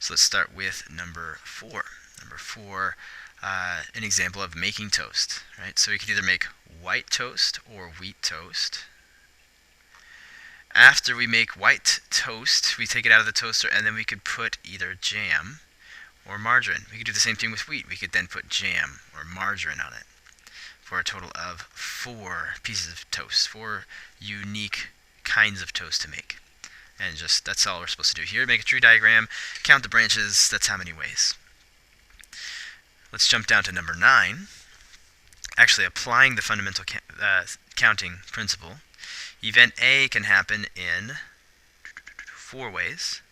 So let's start with number 4. Number 4, an example of making toast, right? So we could either make white toast or wheat toast. After we make white toast, we take it out of the toaster, and then we could put either jam or margarine. We could do the same thing with wheat. We could then put jam or margarine on it for a total of 4 pieces of toast, 4 unique kinds of toast to make. And just that's all we're supposed to do here. Make a tree diagram, count the branches, that's how many ways. Let's jump down to number 9. Actually applying the fundamental counting principle. Event A can happen in 4 ways.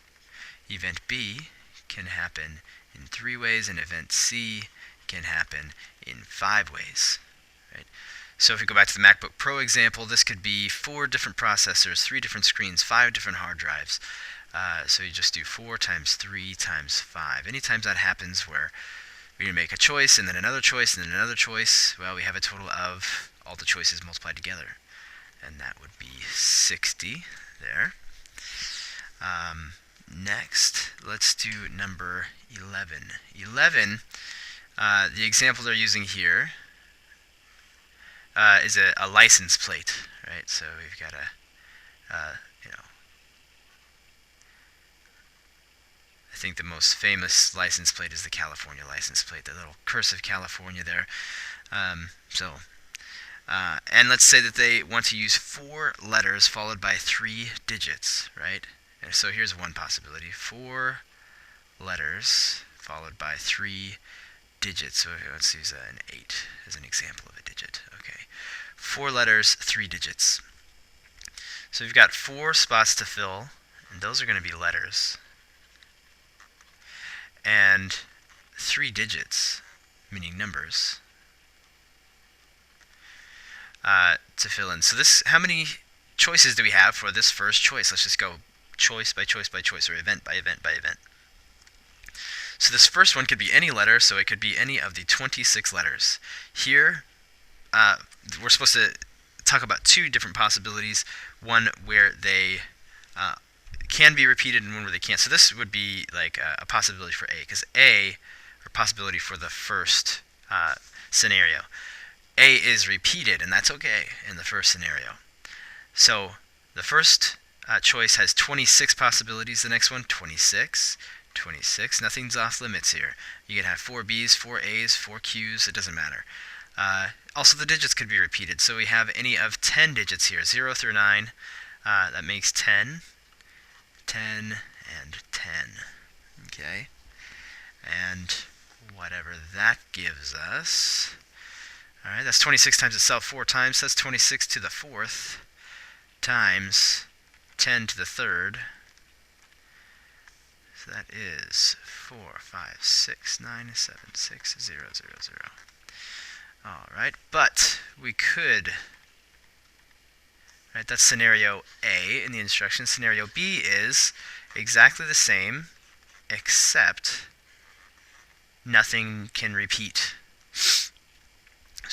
Event B can happen in 3 ways, and event C can happen in 5 ways. Right? So if we go back to the MacBook Pro example, this could be 4 different processors, 3 different screens, 5 different hard drives. So you just do 4 times 3 times 5. Anytime that happens where we make a choice and then another choice and then another choice, well, we have a total of all the choices multiplied together. And that would be 60 there. Next, let's do number 11. 11, the example they're using here is a license plate, right? So we've got I think the most famous license plate is the California license plate, the little cursive California there. And let's say that they want to use 4 letters followed by 3 digits, right? And so here's one possibility: 4 letters followed by 3 digits. So let's use an 8 as an example of a digit. Okay, 4 letters, 3 digits. So we've got 4 spots to fill, and those are going to be letters. And 3 digits, meaning numbers, to fill in. So this, how many choices do we have for this first choice? Let's just go choice by choice by choice, or event by event by event. So this first one could be any letter, so it could be any of the 26 letters. Here, we're supposed to talk about 2 different possibilities, one where they can be repeated and one where they can't. So this would be like a possibility for A, because A, or possibility for the first scenario, A is repeated, and that's okay in the first scenario. So the first choice has 26 possibilities, the next one 26, 26, nothing's off limits here. You can have 4 B's, 4 A's, 4 Q's, it doesn't matter. Also the digits could be repeated, so we have any of 10 digits here, 0 through 9, that makes 10, 10, and 10, okay? And whatever that gives us, alright, that's 26 times itself 4 times, that's 26 to the 4th, times 10 to the 3rd, so that is 4, 5, 6, 9, 7, 6, 0, 0, 0. Alright, but we could, right, that's scenario A in the instructions. Scenario B is exactly the same, except nothing can repeat. So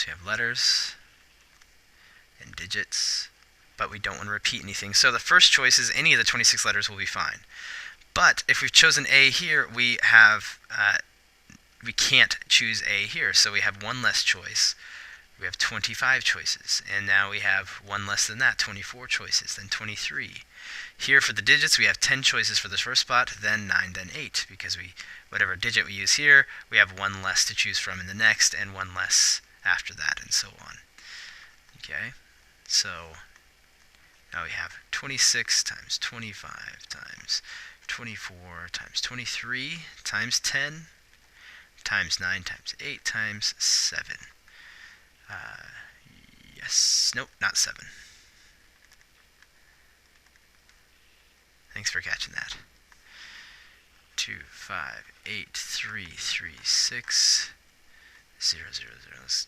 you have letters and digits, but we don't want to repeat anything. So the first choice is any of the 26 letters will be fine. But if we've chosen A here, we can't choose A here, so we have one less choice. We have 25 choices, and now we have one less than that, 24 choices, then 23. Here for the digits, we have 10 choices for the first spot, then 9, then 8, because whatever digit we use here, we have one less to choose from in the next, and one less after that, and so on. Okay, so now we have 26 times 25 times 24 times 23 times 10 times 9 times 8 times 7. Yes, nope, not 7. Thanks for catching that. 2, 5, 8, 3, 3, 6, 0, 0, 0. Let's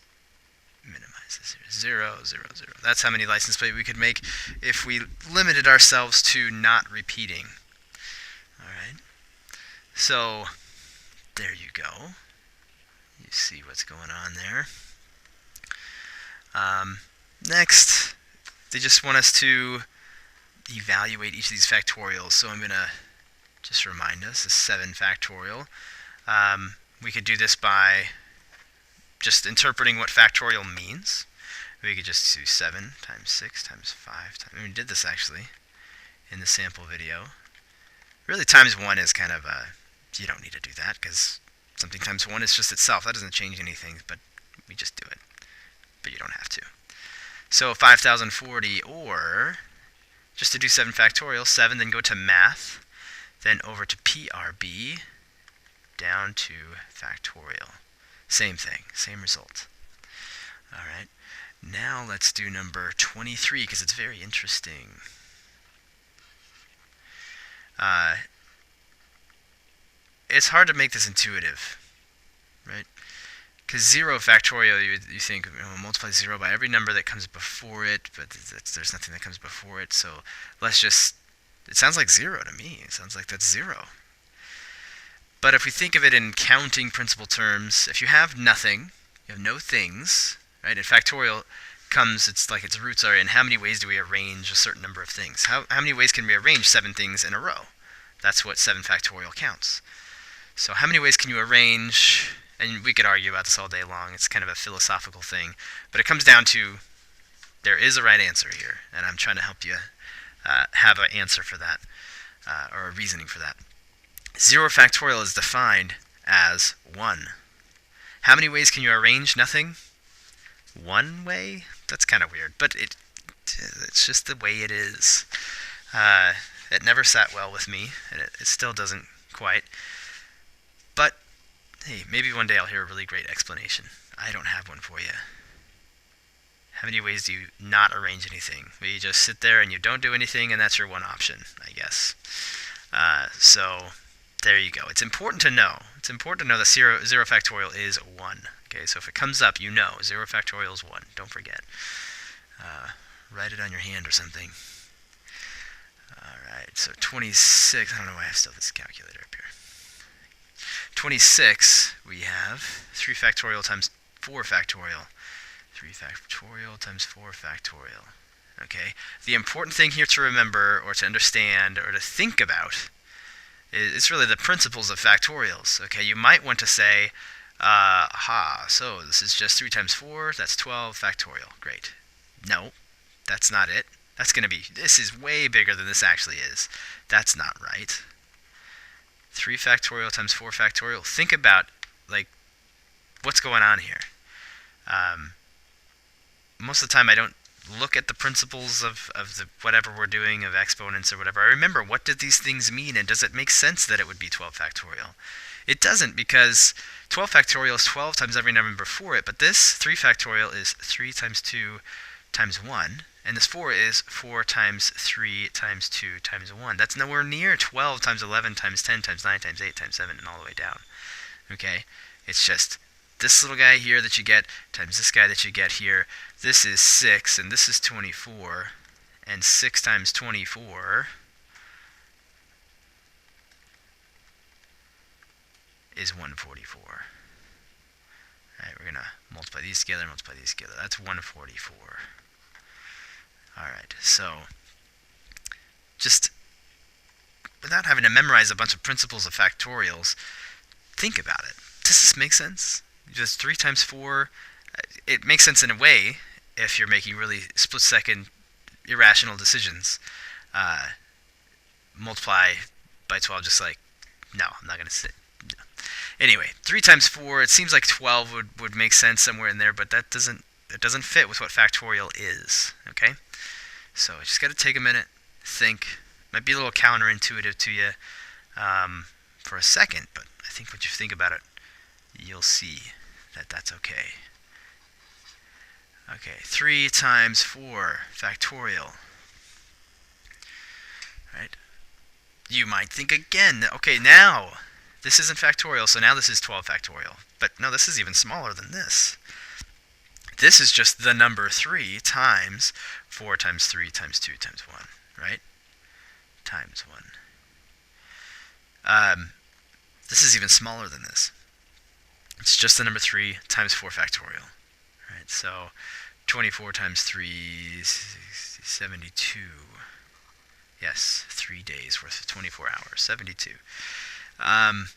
minimize this here. 0, 0, 0. That's how many license plates we could make if we limited ourselves to not repeating. Alright, so there you go. You see what's going on there. Next, they just want us to evaluate each of these factorials, so I'm going to just to remind us, is 7 factorial. We could do this by just interpreting what factorial means. We could just do 7 times 6 times 5 times... we did this actually in the sample video. Really, times 1 is kind of a... you don't need to do that, because something times 1 is just itself. That doesn't change anything, but we just do it. But you don't have to. So 5040, or just to do 7 factorial, 7, then go to math, then over to PRB, down to factorial. Same thing, same result. All right, now let's do number 23, because it's very interesting. It's hard to make this intuitive, right? Because 0 factorial, you think, multiply 0 by every number that comes before it, but there's nothing that comes before it, so let's just... it sounds like 0 to me. It sounds like that's 0. But if we think of it in counting principle terms, if you have nothing, you have no things, right? And factorial comes, it's like its roots are in how many ways do we arrange a certain number of things. How many ways can we arrange 7 things in a row? That's what 7 factorial counts. So how many ways can you arrange... and we could argue about this all day long. It's kind of a philosophical thing. But it comes down to, there is a right answer here, and I'm trying to help you have an answer for that, or a reasoning for that. 0 factorial is defined as 1. How many ways can you arrange nothing? 1 way? That's kind of weird, but it's just the way it is. It never sat well with me, and it still doesn't quite. But hey, maybe one day I'll hear a really great explanation. I don't have one for you. How many ways do you not arrange anything? Well, you just sit there and you don't do anything, and that's your one option, I guess. So there you go. It's important to know. It's important to know that 0 factorial is 1. Okay, so if it comes up, you know 0 factorial is 1. Don't forget. Write it on your hand or something. All right, so 26. I don't know why I still have this calculator up here. 26, we have 3 factorial times 4 factorial. 3 factorial times 4 factorial. Okay, the important thing here to remember, or to understand, or to think about, is really the principles of factorials. Okay, you might want to say, so this is just 3 times 4, that's 12 factorial. Great. No, that's not it. That's going to be, this is way bigger than this actually is. That's not right. 3 factorial times 4 factorial. Think about, like, what's going on here. Most of the time I don't look at the principles of the whatever we're doing, of exponents or whatever. I remember, what did these things mean, and does it make sense that it would be 12 factorial? It doesn't, because 12 factorial is 12 times every number before it, but this 3 factorial is 3 times 2 times 1, and this 4 is 4 times 3 times 2 times 1. That's nowhere near 12 times 11 times 10 times 9 times 8 times 7 and all the way down. Okay? It's just this little guy here that you get times this guy that you get here. This is 6, and this is 24, and 6 times 24 is 144. Alright, we're going to multiply these together, multiply these together. That's 144. Alright, so just without having to memorize a bunch of principles of factorials, think about it. Does this make sense? Just 3 times 4, it makes sense in a way if you're making really split-second irrational decisions. Multiply by 12, just like, no, I'm not going to sit. No. Anyway, 3 times 4, it seems like 12 would make sense somewhere in there, but it doesn't fit with what factorial is, okay? So you just got to take a minute, think. Might be a little counterintuitive to you for a second, but I think once you think about it, you'll see that that's okay. Okay, 3 times 4 factorial. Right? You might think again, okay, now this isn't factorial, so now this is 12 factorial. But no, this is even smaller than this. This is just the number 3 times 4 times 3 times 2 times 1, right? Times 1. This is even smaller than this. It's just the number 3 times 4 factorial. Right? So 24 times 3 is 72. Yes, 3 days worth of 24 hours, 72. Um,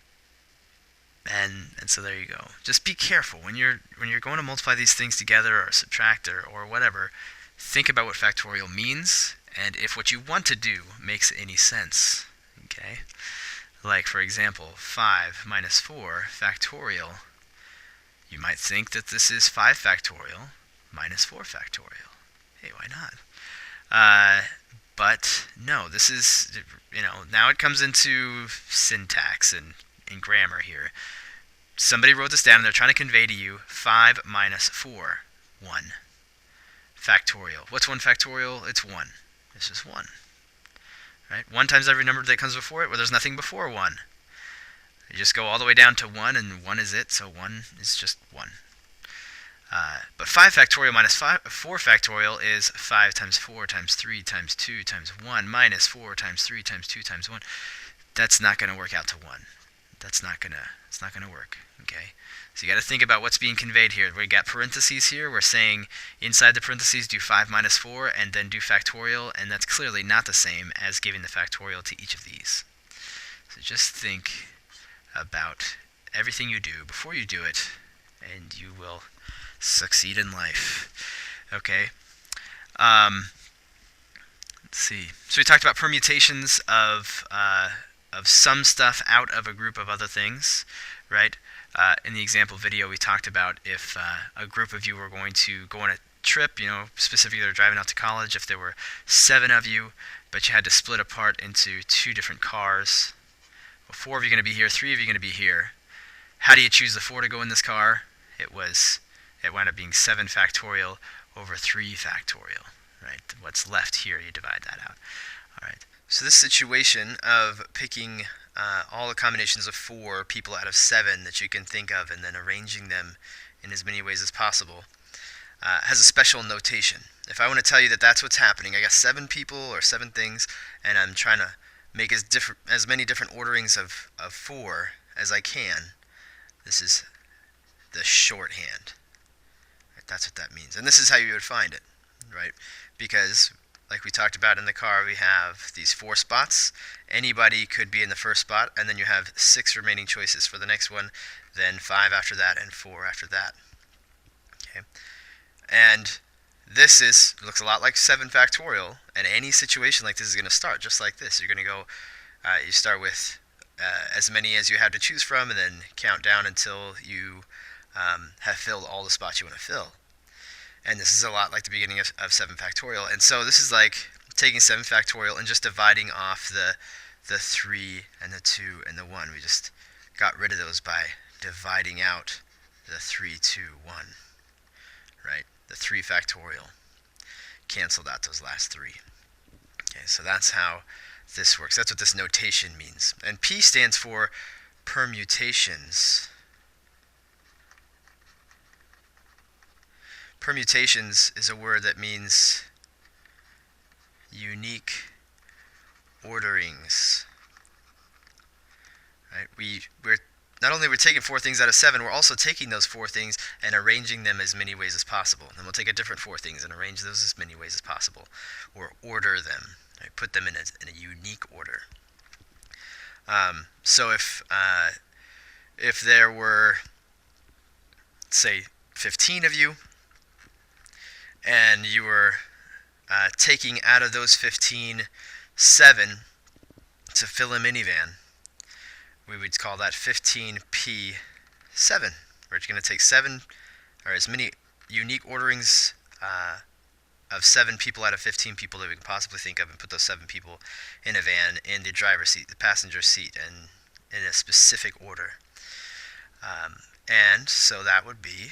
and so there you go. Just be careful when you're going to multiply these things together or subtract or whatever. Think about what factorial means and if what you want to do makes any sense. Okay? Like for example, 5 minus 4 factorial. You might think that this is 5 factorial minus 4 factorial. Hey, why not? But no, this is, now it comes into syntax and grammar here. Somebody wrote this down and they're trying to convey to you 5 minus 4, 1. Factorial. What's 1 factorial? It's 1. It's just 1. Right? 1 times every number that comes before it, well, there's nothing before 1. You just go all the way down to 1, and 1 is it, so 1 is just 1. But 5 factorial minus 4 factorial is 5 times 4 times 3 times 2 times 1 minus 4 times 3 times 2 times 1. That's not going to work out to 1. It's not going to work, okay? So you got to think about what's being conveyed here. We got parentheses here. We're saying inside the parentheses do 5 minus 4 and then do factorial, and that's clearly not the same as giving the factorial to each of these. So just think about everything you do before you do it, and you will succeed in life. Okay. Let's see. So we talked about permutations of some stuff out of a group of other things, right? In the example video, we talked about if a group of you were going to go on a trip, specifically they're driving out to college, if there were 7 of you, but you had to split apart into 2 different cars. Well, 4 of you are going to be here, 3 of you are going to be here. How do you choose the 4 to go in this car? It wound up being 7 factorial over 3 factorial, right? What's left here, you divide that out. All right. So this situation of picking all the combinations of 4 people out of 7 that you can think of and then arranging them in as many ways as possible has a special notation. If I want to tell you that that's what's happening, I got 7 people or 7 things, and I'm trying to make as many different orderings of 4 as I can, this is the shorthand. Right? That's what that means. And this is how you would find it, right? Because like we talked about in the car, we have these 4 spots. Anybody could be in the first spot, and then you have 6 remaining choices for the next one, then 5 after that, and 4 after that. Okay, and this looks a lot like 7 factorial, and any situation like this is going to start just like this. You're going to go, you start with as many as you have to choose from, and then count down until you have filled all the spots you want to fill. And this is a lot like the beginning of 7 factorial. And so this is like taking 7 factorial and just dividing off the 3 and the 2 and the 1. We just got rid of those by dividing out the 3, 2, 1. Right? The 3 factorial canceled out those last 3. Okay, so that's how this works. That's what this notation means. And P stands for permutations. Permutations is a word that means unique orderings. Right? We're not only we're taking 4 things out of 7, we're also taking those 4 things and arranging them as many ways as possible. Then we'll take a different 4 things and arrange those as many ways as possible, or order them. Right? Put them in a unique order. So if there were, say, 15 of you, and you were taking out of those 15, 7 to fill a minivan, we would call that 15P7. We're going to take 7, or as many unique orderings of 7 people out of 15 people that we can possibly think of, and put those 7 people in a van, in the driver's seat, the passenger seat, and in a specific order. And so that would be,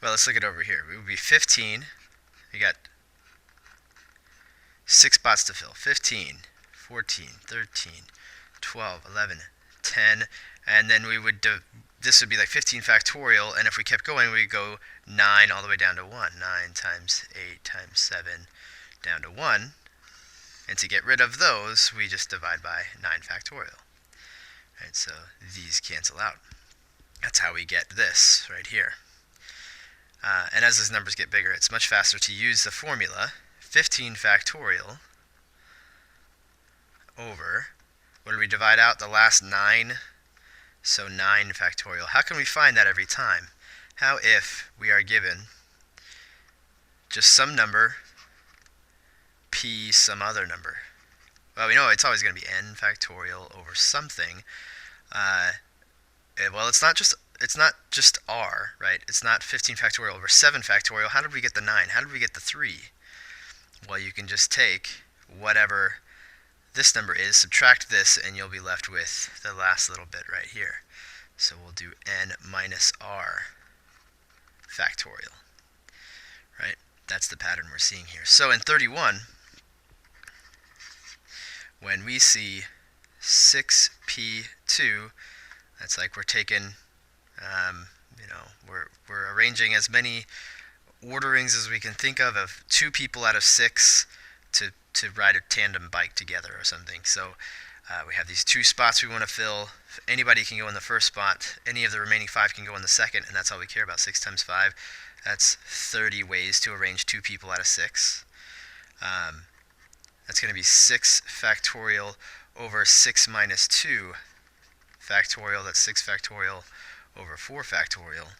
well, let's look it over here. It would be 15. You got 6 spots to fill. 15, 14, 13, 12, 11, 10, and then we would this would be like 15 factorial, and if we kept going, we'd go 9 all the way down to 1. 9 times 8 times 7 down to 1. And to get rid of those, we just divide by 9 factorial. Right, so these cancel out. That's how we get this right here. And as those numbers get bigger, it's much faster to use the formula 15 factorial over, what did we divide out? The last 9. So 9 factorial. How can we find that every time? How if we are given just some number, p some other number? Well, we know it's always going to be n factorial over something. Well, it's not just r, right? It's not 15 factorial over 7 factorial. How did we get the 9? How did we get the 3? Well, you can just take whatever this number is, subtract this, and you'll be left with the last little bit right here. So we'll do n minus r factorial, right? That's the pattern we're seeing here. So in 31, when we see 6p2, that's like we're taking, we're arranging as many orderings as we can think of 2 people out of 6 to ride a tandem bike together or something. So we have these 2 spots we want to fill. Anybody can go in the first spot. Any of the remaining 5 can go in the second, and that's all we care about. 6 times 5, that's 30 ways to arrange 2 people out of 6. That's going to be 6 factorial over 6 minus 2 factorial. That's 6 factorial over 4 factorial.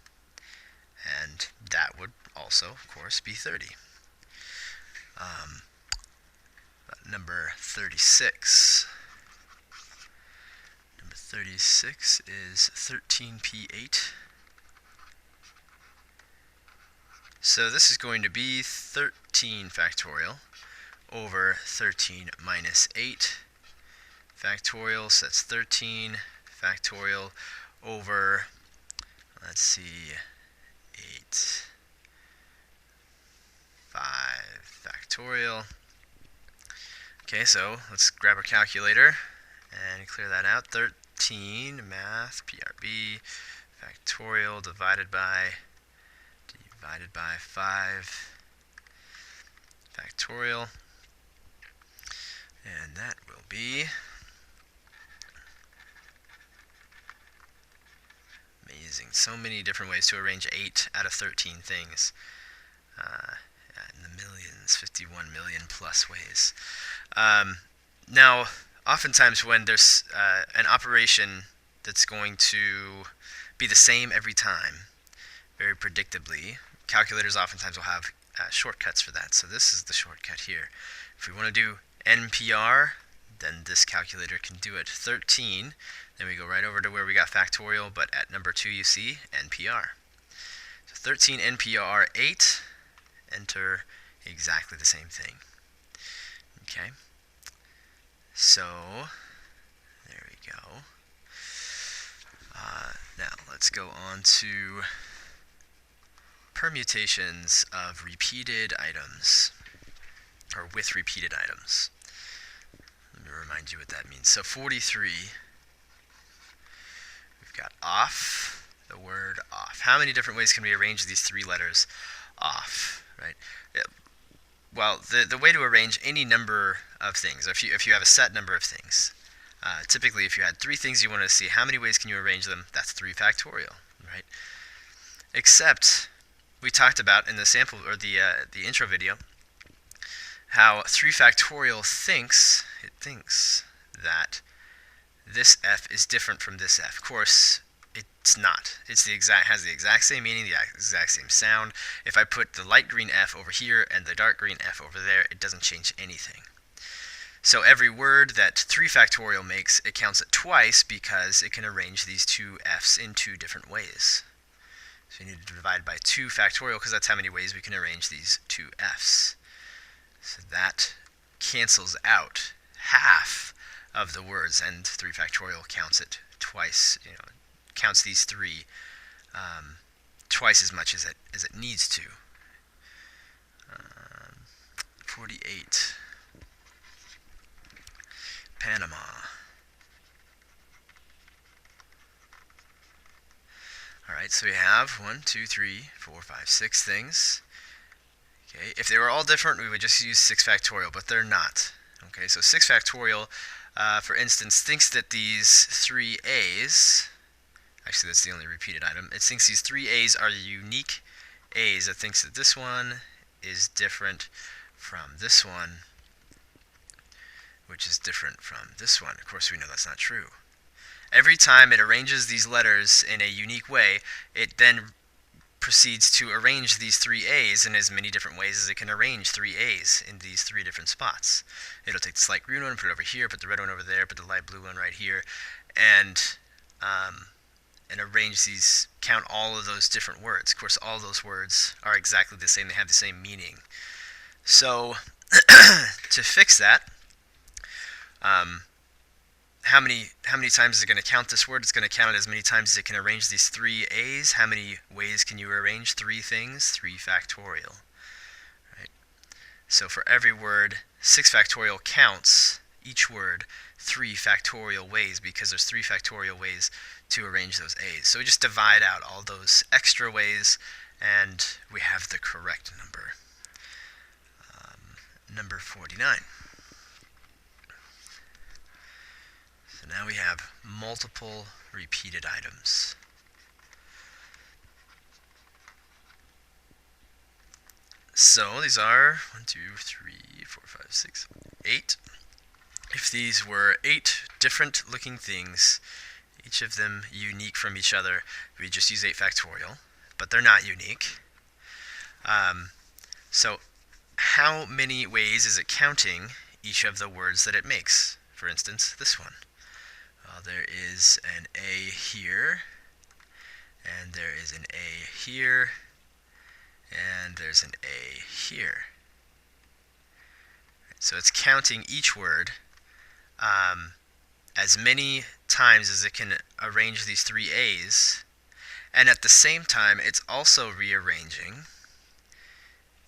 And that would also, of course, be 30. Number 36. Number 36 is 13p8. So this is going to be 13 factorial over 13 minus 8 factorial. So that's 13 factorial over, let's see, 8, 5 factorial. Okay, so let's grab our calculator and clear that out. 13 math PRB factorial divided by 5 factorial, and that will be amazing. So many different ways to arrange 8 out of 13 things. In the millions, 51 million plus ways. Now, oftentimes when there's an operation that's going to be the same every time, very predictably, calculators oftentimes will have shortcuts for that. So this is the shortcut here. If we want to do NPR, then this calculator can do it. 13, then we go right over to where we got factorial, but at number 2 you see NPR. So 13 NPR 8, enter exactly the same thing. Okay, so there we go. Now let's go on to permutations of repeated items, or with repeated items. Let me remind you what that means. So 43, we've got off, the word off. How many different ways can we arrange these 3 letters off, right? Well, the way to arrange any number of things, if you have a set number of things, typically if you had 3 things you want to see, how many ways can you arrange them? That's 3 factorial, right? Except we talked about in the sample, or the intro video, how 3 factorial thinks that this f is different from this f. Of course, it's not. Has the exact same meaning, the exact same sound. If I put the light green f over here and the dark green f over there, it doesn't change anything. So every word that 3 factorial makes, it counts it twice because it can arrange these 2 f's in 2 different ways. So you need to divide by 2 factorial because that's how many ways we can arrange these 2 f's. So that cancels out half of the words, and 3 factorial counts it twice. Counts these 3 twice as much as it needs to. 48. Panama. Alright, so we have 1, 2, 3, 4, 5, 6 things. Okay, if they were all different, we would just use 6 factorial, but they're not. Okay, so 6 factorial, for instance, thinks that these 3 A's, actually that's the only repeated item, it thinks these 3 A's are unique A's. It thinks that this one is different from this one, which is different from this one. Of course, we know that's not true. Every time it arranges these letters in a unique way, it then proceeds to arrange these three A's in as many different ways as it can arrange three A's in these three different spots. It'll take the slight green one, put it over here, put the red one over there, put the light blue one right here, and arrange these, count all of those different words. Of course, all those words are exactly the same. They have the same meaning. So to fix that, how many times is it going to count this word? It's going to count it as many times as it can arrange these three A's. How many ways can you arrange three things? 3 factorial. Right? So for every word, 6 factorial counts each word 3 factorial ways, because there's 3 factorial ways to arrange those A's. So we just divide out all those extra ways, and we have the correct number. Number 49. So now we have multiple repeated items. So these are 1, 2, 3, 4, 5, 6, 8. If these were 8 different looking things, each of them unique from each other, we just use 8 factorial, but they're not unique. So how many ways is it counting each of the words that it makes? For instance, this one. Well, there is an A here, and there is an A here, and there's an A here. So it's counting each word as many times as it can arrange these 3 A's, and at the same time it's also rearranging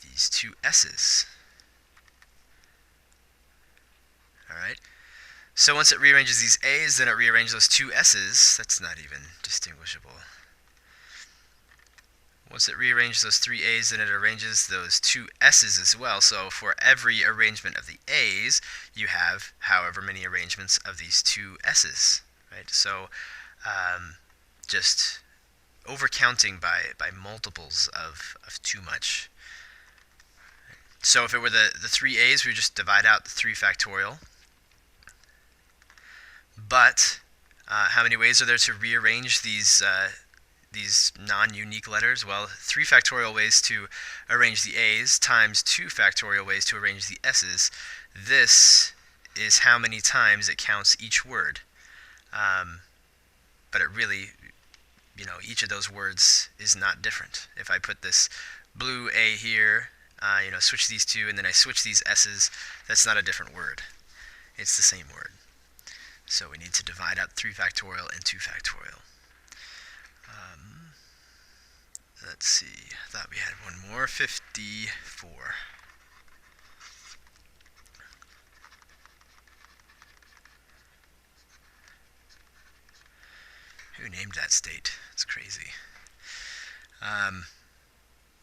these 2 S's. Alright? So once it rearranges these A's, then it rearranges those 2 S's. That's not even distinguishable. Once it rearranges those 3 A's, then it arranges those 2 S's as well. So for every arrangement of the A's, you have however many arrangements of these 2 S's. Right? So just overcounting by multiples of too much. So if it were the 3 A's, we would just divide out the 3 factorial. But how many ways are there to rearrange these non-unique letters? Well, 3 factorial ways to arrange the A's times 2 factorial ways to arrange the S's. This is how many times it counts each word. But it really, each of those words is not different. If I put this blue A here, switch these 2, and then I switch these S's, that's not a different word. It's the same word. So we need to divide out 3 factorial and 2 factorial. Let's see, I thought we had one more. 54. Who named that state? It's crazy.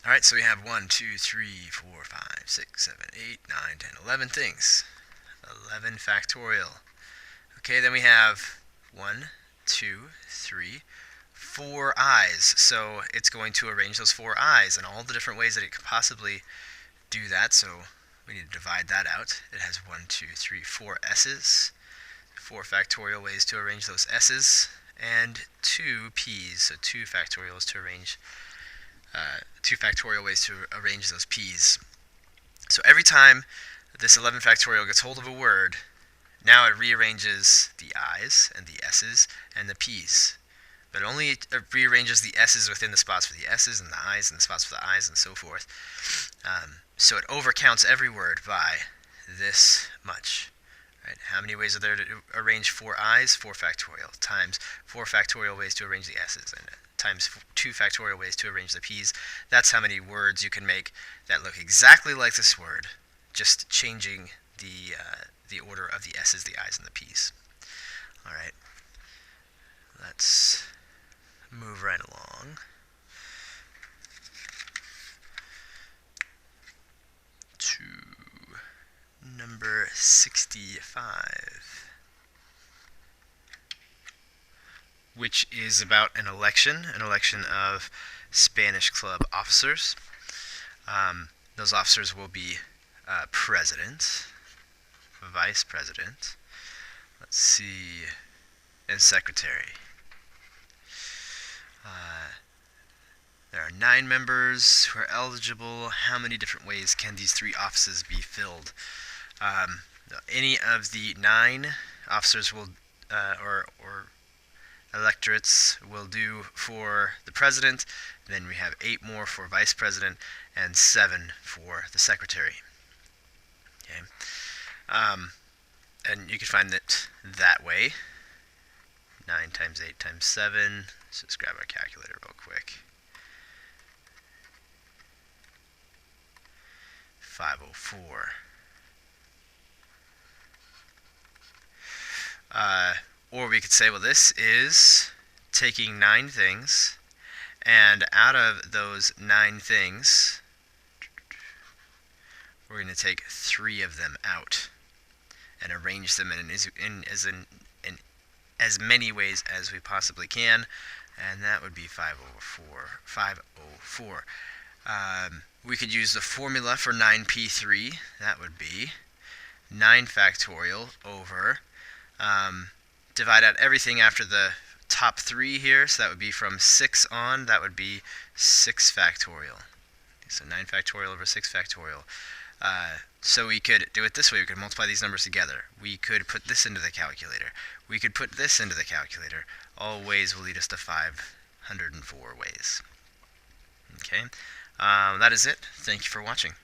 Alright, so we have 1, 2, 3, 4, 5, 6, 7, 8, 9, 10, 11 things. 11 factorial. Okay, then we have 1, 2, 3, 4 I's. So it's going to arrange those 4 I's in all the different ways that it could possibly do that. So we need to divide that out. It has 1, 2, 3, 4 S's. 4 factorial ways to arrange those S's. And 2 P's. So 2 factorial ways to arrange 2 factorial ways to arrange those P's. So every time this 11 factorial gets hold of a word, now it rearranges the I's and the S's and the P's. But it only rearranges the S's within the spots for the S's and the I's and the spots for the I's and so forth. So it overcounts every word by this much. Right? How many ways are there to arrange 4 I's? 4 factorial times 4 factorial ways to arrange the S's, and times 2 factorial ways to arrange the P's. That's how many words you can make that look exactly like this word, just changing the order of the S's, the I's, and the P's. All right, let's move right along. To number 65, which is about an election of Spanish club officers. Those officers will be president, vice president, let's see, and secretary. There are 9 members who are eligible. How many different ways can these 3 offices be filled? Any of the 9 officers will, or electorates will do for the president. Then we have 8 more for vice president and 7 for the secretary. Okay, and you can find it that way. 9 times 8 times 7. So let's grab our calculator real quick. 504. Or we could say, well, this is taking 9 things, and out of those 9 things, we're going to take 3 of them out and arrange them in as many ways as we possibly can, and that would be 504. We could use the formula for 9p3. That would be 9 factorial over, divide out everything after the top 3 here, so that would be from 6 on, that would be 6 factorial. So 9 factorial over 6 factorial. So we could do it this way. We could multiply these numbers together. We could put this into the calculator. We could put this into the calculator. All ways will lead us to 504 ways. Okay, that is it. Thank you for watching.